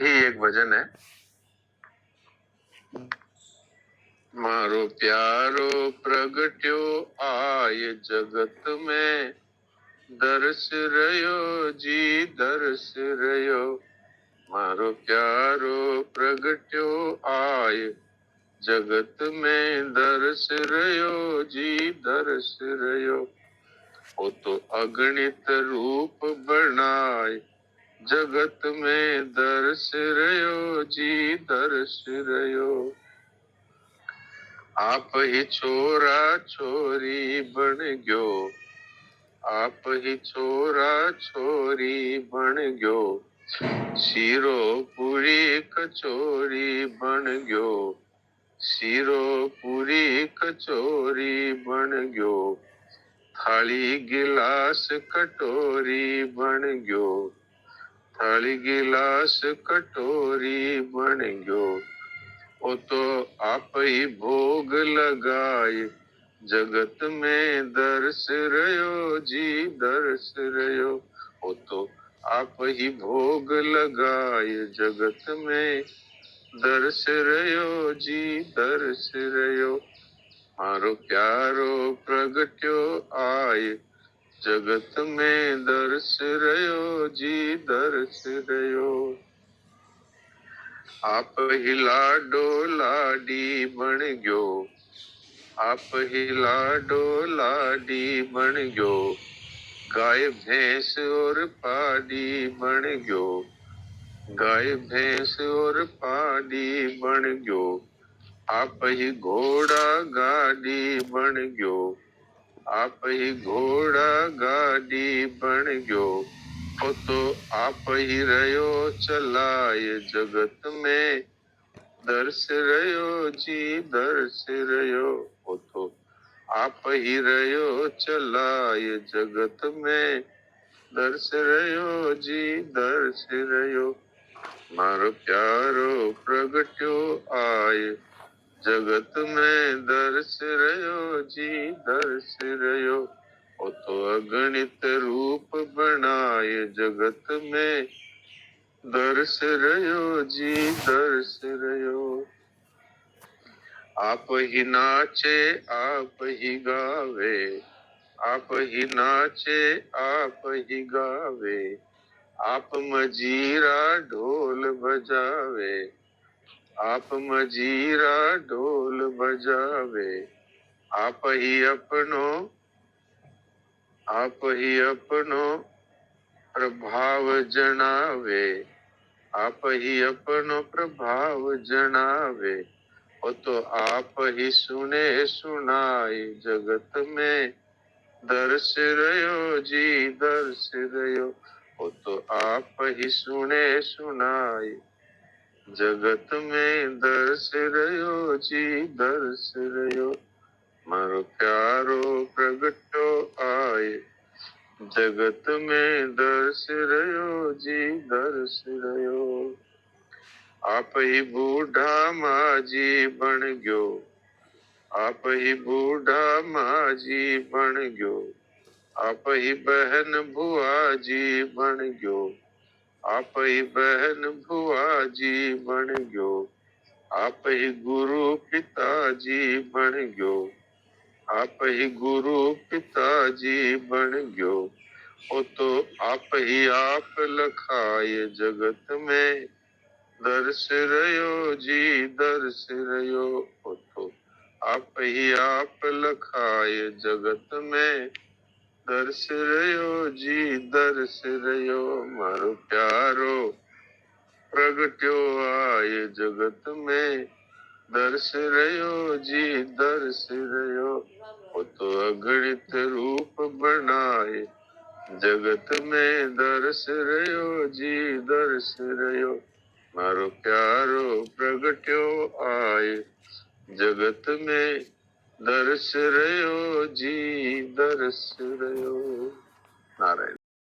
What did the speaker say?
ही एक भजन है। मारो प्यारो प्रगट्यो आय जगत में, दर्श रयो जी दर्श रयो। मारो प्यारो प्रगट्यो आय जगत में, दर्श रयो जी दर्श रयो। वो तो अगणित रूप बनाए जगत में, दर्श रयो जी दर्श रयो। आप ही छोरा छोरी बन गयो, आप ही छोरा छोरी बन गयो। शीरो पूरी कचोरी बन गयो, शीरो पूरी कचोरी बन गयो। थाली गिलास कटोरी बन गयो, थाली गिलास कटोरी बन गयो। वो तो आप ही भोग लगाए जगत में, दर्श रयो जी दर्श रयो। वो तो आप ही भोग लगाए जगत में, दर्श रयो जी दर्श रयो। मारो प्यारो प्रगट्यो आय जगत में, दर्श रयो जी दर्श रयो। आप ही लाडो लाडी बन गयो, आप ही लाडो लाडी बन गयो। गाय भैंस और पाडी बन गयो, गाय भैंस और पाडी बन गयो। आप ही घोड़ा गाड़ी बन गयो, आप ही घोड़ा गाड़ी बन गयो। वो तो आप ही रयो चलाए जगत में, दर्श रयो जी दर्श रयो। वो तो आप ही रयो चलाए जगत में, दर्श रयो जी दर्श रयो। मारो प्यारो प्रगट्यो आए जगत में, दर्श रयो जी दर्श रयो। वो तो अगणित रूप बनाए जगत में, दर्श रयो जी दर्श रयो। आप ही नाचे आप ही गावे, आप ही नाचे आप ही गावे। आप मजीरा ढोल बजावे, आप मजीरा ढोल बजावे। आप ही अपनो, आप ही अपनो प्रभाव जनावे, आप ही अपनो प्रभाव जनावे। वो तो आप ही सुने सुनाए जगत में, दर्श रयो जी दर्श रयो। वो तो आप ही सुने सुनाए जगत में, दर्श रयो जी दर्श रयो। मारो प्यारो प्रगट्यो आए जगत में, दर्श रयो जी दर्श रयो। आप ही बूढ़ा माजी बन गयो, आप ही बूढ़ा माजी बन गयो। आप ही बहन बुआ जी बन गयो, आप ही बहन बुआ जी बन गयो। आप ही गुरु पिताजी बन गयो, आप ही गुरु पिताजी बन गयो। वो तो आप ही आप लखाए जगत में, दर्श रयो जी दर्श रयो। वो तो आप ही आप लखाए जगत में, दर्श रयो जी दर्श रयो। मारो प्यारो प्रगट्यो आए जगत में, दर्श रयो जी दर्श रयो। वो तो अगणित रूप बनाए जगत में, दर्श रयो जी दर्श रयो। मारो प्यारो प्रगट्यो आए जगत में, दर्श रयो जी दर्श रयो। नारायण।